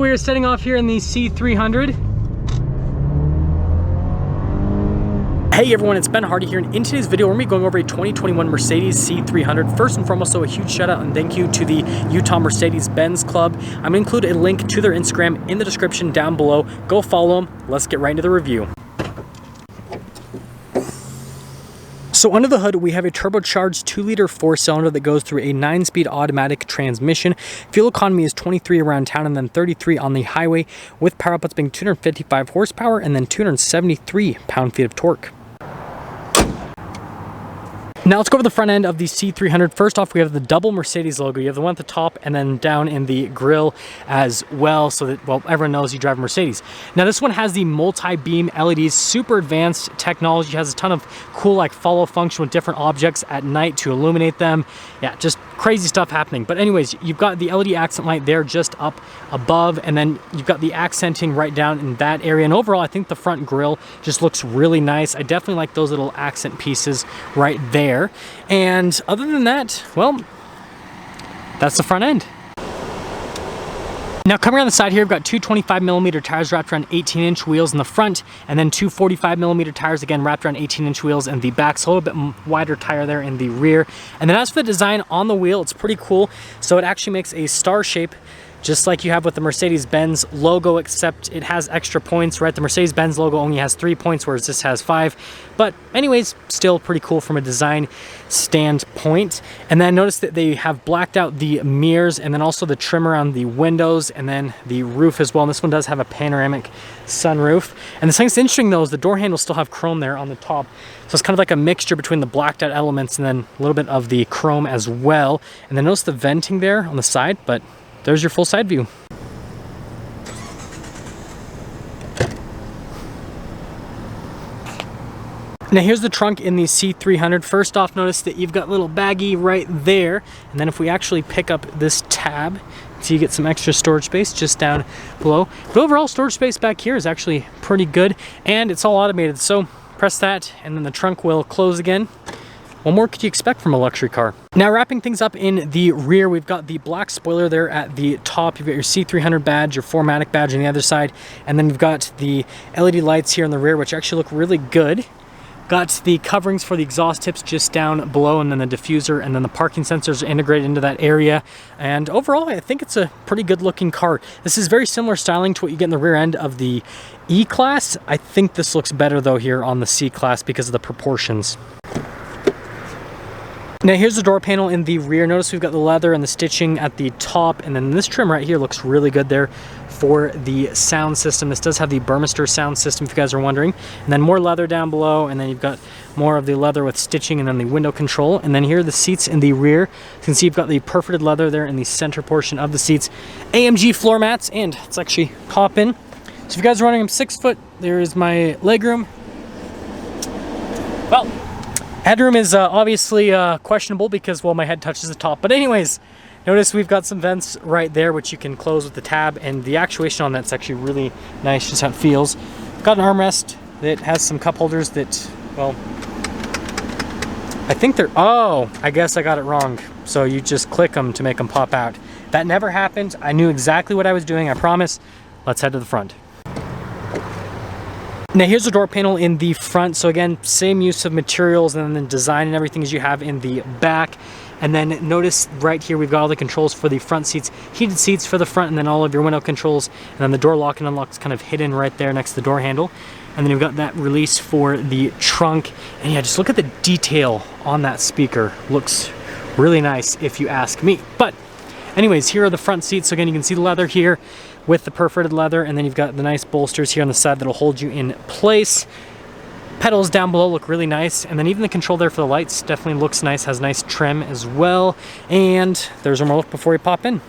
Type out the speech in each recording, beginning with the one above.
We are setting off here in the C300. Hey everyone, it's Ben Hardy here, and in today's video we're going to be going over a 2021 Mercedes C300. First and foremost, so a huge shout out and thank you to the Utah Mercedes-Benz Club. I'm going to include a link to their Instagram in the description down below. Go follow them. Let's get right into the review. So under the hood, we have a turbocharged 2-liter 4-cylinder that goes through a 9-speed automatic transmission. Fuel economy is 23 around town and then 33 on the highway, with power outputs being 255 horsepower and then 273 pound-feet of torque. Now let's go over the front end of the C300. First off, we have the double Mercedes logo. You have the one at the top and then down in the grille as well, so that, well, everyone knows you drive a Mercedes. Now this one has the multi-beam LEDs, super advanced technology, has a ton of cool like follow function with different objects at night to illuminate them. Yeah, just crazy stuff happening. But anyways, you've got the LED accent light there just up above, and then you've got the accenting right down in that area. And overall, I think the front grille just looks really nice. I definitely like those little accent pieces right there. And other than that, well, that's the front end. Now coming around the side here, we've got two 25mm tires wrapped around 18-inch wheels in the front, and then two 45mm tires again wrapped around 18-inch wheels in the back, so a little bit wider tire there in the rear. And then as for the design on the wheel, it's pretty cool. So it actually makes a star shape, just like you have with the Mercedes-Benz logo, except it has extra points, right? The Mercedes-Benz logo only has 3 points, whereas this has 5. But anyways, still pretty cool from a design standpoint. And then notice that they have blacked out the mirrors and then also the trim around the windows and then the roof as well. And this one does have a panoramic sunroof. And the thing that's interesting though is the door handles still have chrome there on the top. So it's kind of like a mixture between the blacked out elements and then a little bit of the chrome as well. And then notice the venting there on the side, but there's your full side view. Now here's the trunk in the C300. First off, notice that you've got a little baggie right there. And then if we actually pick up this tab, so you get some extra storage space just down below. But overall, storage space back here is actually pretty good, and it's all automated. So press that, and then the trunk will close again. What more could you expect from a luxury car? Now wrapping things up in the rear, we've got the black spoiler there at the top. You've got your C300 badge, your 4MATIC badge on the other side, and then you've got the LED lights here in the rear, which actually look really good. Got the coverings for the exhaust tips just down below, and then the diffuser, and then the parking sensors are integrated into that area. And overall, I think it's a pretty good looking car. This is very similar styling to what you get in the rear end of the E-Class. I think this looks better though here on the C-Class because of the proportions. Now here's the door panel in the rear. Notice we've got the leather and the stitching at the top, and then this trim right here looks really good there for the sound system. This does have the Burmester sound system if you guys are wondering. And then more leather down below, and then you've got more of the leather with stitching, and then the window control. And then here are the seats in the rear. You can see you've got the perforated leather there in the center portion of the seats. AMG floor mats, and let's actually hop in. So if you guys are wondering, I'm 6 foot. There is my legroom. Well, headroom is obviously questionable because, well, my head touches the top. But anyways, notice we've got some vents right there, which you can close with the tab, and the actuation on that's actually really nice, just how it feels. Got an armrest that has some cup holders that, well, I think they're, oh, I guess I got it wrong. So you just click them to make them pop out. That never happened. I knew exactly what I was doing, I promise. Let's head to the front. Now here's the door panel in the front. So again, same use of materials and then design and everything as you have in the back. And then notice right here, we've got all the controls for the front seats, heated seats for the front, and then all of your window controls. And then the door lock and unlock is kind of hidden right there next to the door handle. And then you've got that release for the trunk. And yeah, just look at the detail on that speaker. Looks really nice if you ask me. But anyways, here are the front seats. So again, you can see the leather here with the perforated leather, and then you've got the nice bolsters here on the side that'll hold you in place. Pedals down below look really nice, and then even the control there for the lights definitely looks nice, has nice trim as well. And there's one more look before you pop in.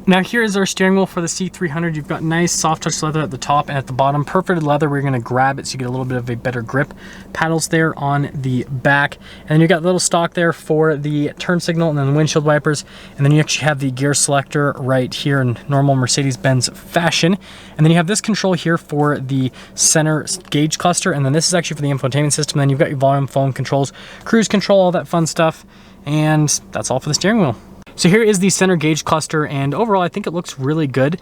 Now here is our steering wheel for the C300. You've got nice soft touch leather at the top and at the bottom. Perforated leather where you're going to grab it so you get a little bit of a better grip. Paddles there on the back. And then you've got the little stalk there for the turn signal and then the windshield wipers. And then you actually have the gear selector right here in normal Mercedes-Benz fashion. And then you have this control here for the center gauge cluster. And then this is actually for the infotainment system. And then you've got your volume, phone controls, cruise control, all that fun stuff. And that's all for the steering wheel. So here is the center gauge cluster, and overall I think it looks really good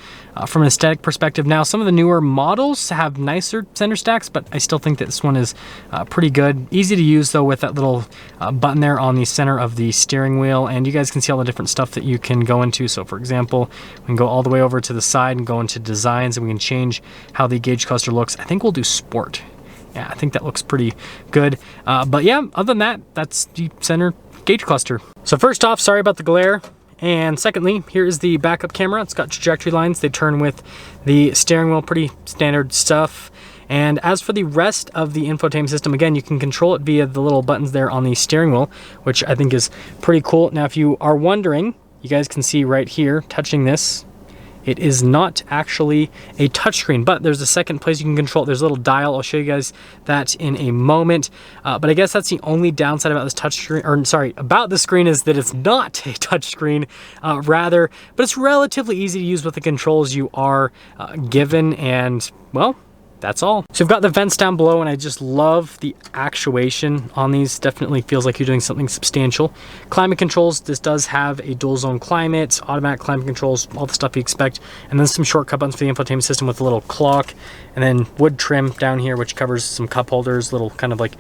from an aesthetic perspective. Now some of the newer models have nicer center stacks, but I still think that this one is pretty good. Easy to use though, with that little button there on the center of the steering wheel, and you guys can see all the different stuff that you can go into. So for example, we can go all the way over to the side and go into designs, and we can change how the gauge cluster looks. I think we'll do sport. Yeah, I think that looks pretty good. But yeah, other than that, that's the center gauge cluster. So first off, sorry about the glare. And secondly, here is the backup camera. It's got trajectory lines. They turn with the steering wheel, pretty standard stuff. And as for the rest of the infotainment system, again, you can control it via the little buttons there on the steering wheel, which I think is pretty cool. Now, if you are wondering, you guys can see right here, touching this, it is not actually a touchscreen, but there's a second place you can control it. There's a little dial. I'll show you guys that in a moment. But I guess that's the only downside about this touchscreen, or sorry, about the screen, is that it's not a touchscreen, rather, but it's relatively easy to use with the controls you are given, and well, that's all. So we've got the vents down below, and I just love the actuation on these. Definitely feels like you're doing something substantial. Climate controls, this does have a dual zone climate, automatic climate controls, all the stuff you expect, and then some shortcut buttons for the infotainment system with a little clock, and then wood trim down here, which covers some cup holders, little kind of like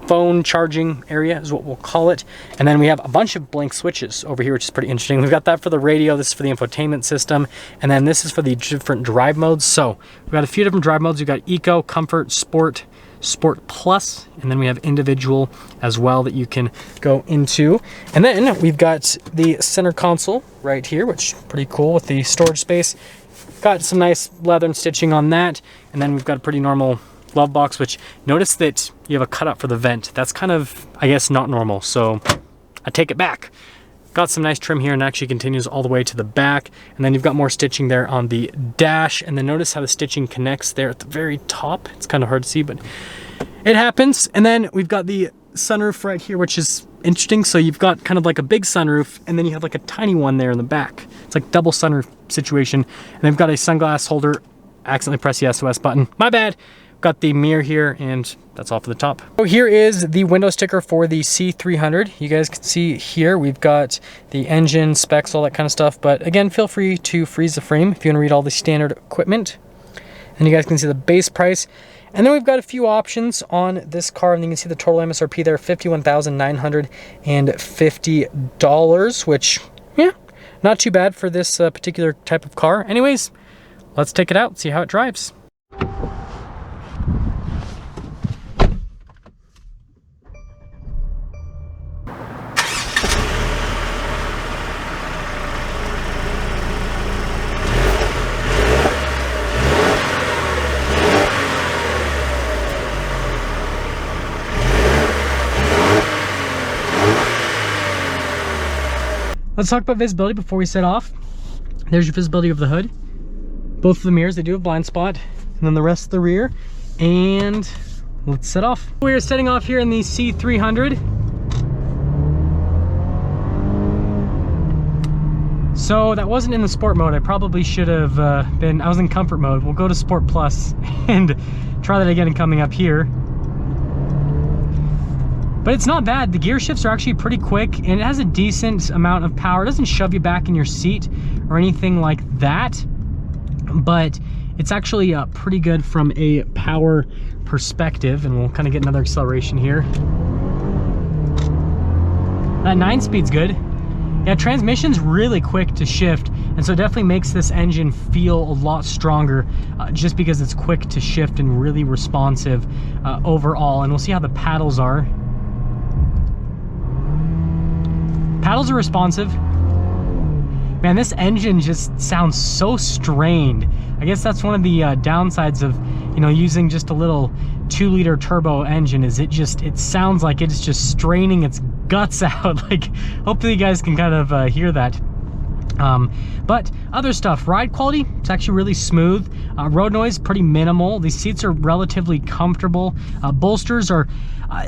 phone charging area is what we'll call it. And then we have a bunch of blank switches over here, which is pretty interesting. We've got that for the radio, this is for the infotainment system, and then this is for the different drive modes. So we've got a few different drive modes. We've got Eco, Comfort, Sport, Sport Plus, and then we have individual as well that you can go into. And then we've got the center console right here, which is pretty cool with the storage space. Got some nice leather and stitching on that. And then we've got a pretty normal glove box, which notice that you have a cutout for the vent. That's kind of, I guess, not normal, so I take it back. Got some nice trim here, and actually continues all the way to the back. And then you've got more stitching there on the dash, and then notice how the stitching connects there at the very top. It's kind of hard to see, but it happens. And then we've got the sunroof right here, which is interesting. So you've got kind of like a big sunroof, and then you have like a tiny one there in the back. It's like double sunroof situation. And they've got a sunglass holder. Accidentally pressed the SOS button. My bad. Got the mirror here, and that's all for the top. So here is the window sticker for the C300. You guys can see here we've got the engine specs, all that kind of stuff, but again, feel free to freeze the frame if you want to read all the standard equipment. And you guys can see the base price, and then we've got a few options on this car, and you can see the total MSRP there, $51,950, which, yeah, not too bad for this particular type of car. Anyways, let's take it out, see how it drives. Let's talk about visibility before we set off. There's your visibility of the hood. Both of the mirrors, they do have blind spot, and then the rest of the rear. And let's set off. We are setting off here in the C300. So that wasn't in the sport mode. I probably should have I was in comfort mode. We'll go to Sport Plus and try that again coming up here. But it's not bad. The gear shifts are actually pretty quick, and it has a decent amount of power. It doesn't shove you back in your seat or anything like that, but it's actually pretty good from a power perspective. And we'll kind of get another acceleration here. That 9-speed's good. Yeah, transmission's really quick to shift, and so it definitely makes this engine feel a lot stronger just because it's quick to shift and really responsive overall. And we'll see how the paddles are. Paddles are responsive. Man, this engine just sounds so strained. I guess that's one of the downsides of, you know, using just a little 2-liter turbo engine, is it sounds like it's just straining its guts out. Like, hopefully you guys can kind of hear that. But other stuff, ride quality, it's actually really smooth. Road noise, pretty minimal. These seats are relatively comfortable. Bolsters are,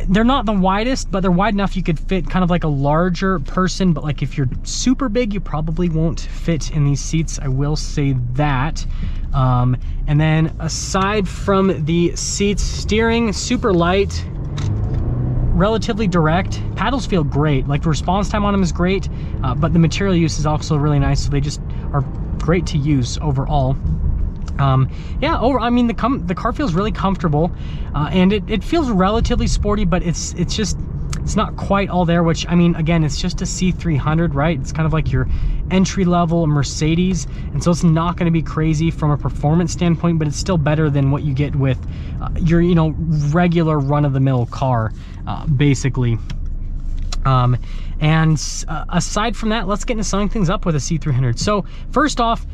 they're not the widest, but they're wide enough you could fit kind of like a larger person. But like if you're super big, you probably won't fit in these seats, I will say that. And then aside from the seats, steering, super light. relatively direct. Paddles feel great. Like the response time on them is great, but the material use is also really nice. So they just are great to use overall. Yeah, I mean, the car feels really comfortable, and it feels relatively sporty, but it's not quite all there, which, I mean, again, it's just a C300, right? It's kind of like your entry-level Mercedes, and so it's not going to be crazy from a performance standpoint, but it's still better than what you get with your, you know, regular run-of-the-mill car, basically. And aside from that, let's get into summing things up with a C300. So first off,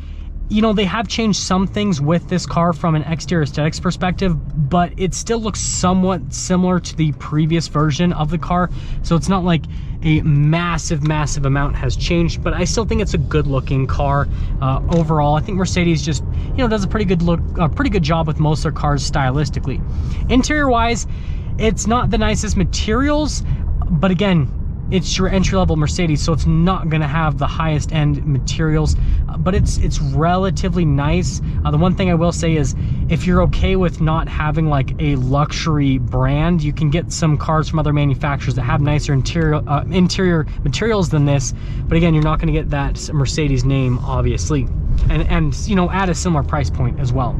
you know, they have changed some things with this car from an exterior aesthetics perspective, but it still looks somewhat similar to the previous version of the car. So it's not like a massive amount has changed, but I still think it's a good looking car. Overall, I think Mercedes just, you know, does a pretty good job with most of their cars stylistically. Interior wise, it's not the nicest materials, but again, it's your entry-level Mercedes, so it's not going to have the highest end materials, but it's relatively nice. The one thing I will say is, if you're okay with not having like a luxury brand, you can get some cars from other manufacturers that have nicer interior materials than this, but again, you're not going to get that Mercedes name, obviously, and you know, at a similar price point as well,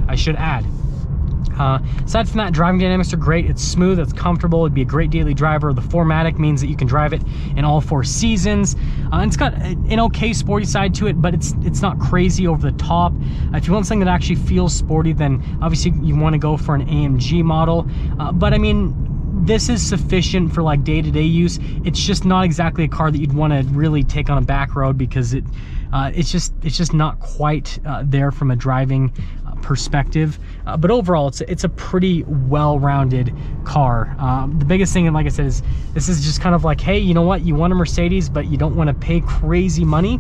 I should add. Aside from that, driving dynamics are great. It's smooth, it's comfortable, it'd be a great daily driver. The 4MATIC means that you can drive it in all 4 seasons. And it's got an okay sporty side to it, but it's not crazy over the top. If you want something that actually feels sporty, then obviously you want to go for an AMG model. But I mean, this is sufficient for like day-to-day use. It's just not exactly a car that you'd want to really take on a back road, because it's just not quite there from a driving perspective, but overall it's a pretty well-rounded car. The biggest thing, and like I said, is this is just kind of like, hey, you know what, you want a Mercedes but you don't want to pay crazy money.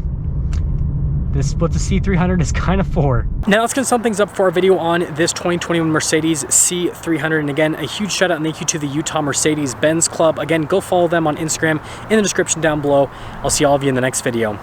This is what the C300 is kind of for. Now let's get some things up for our video on this 2021 Mercedes C300. And again, a huge shout out and thank you to the Utah Mercedes-Benz Club. Again, go follow them on Instagram in the description down below. I'll see all of you in the next video.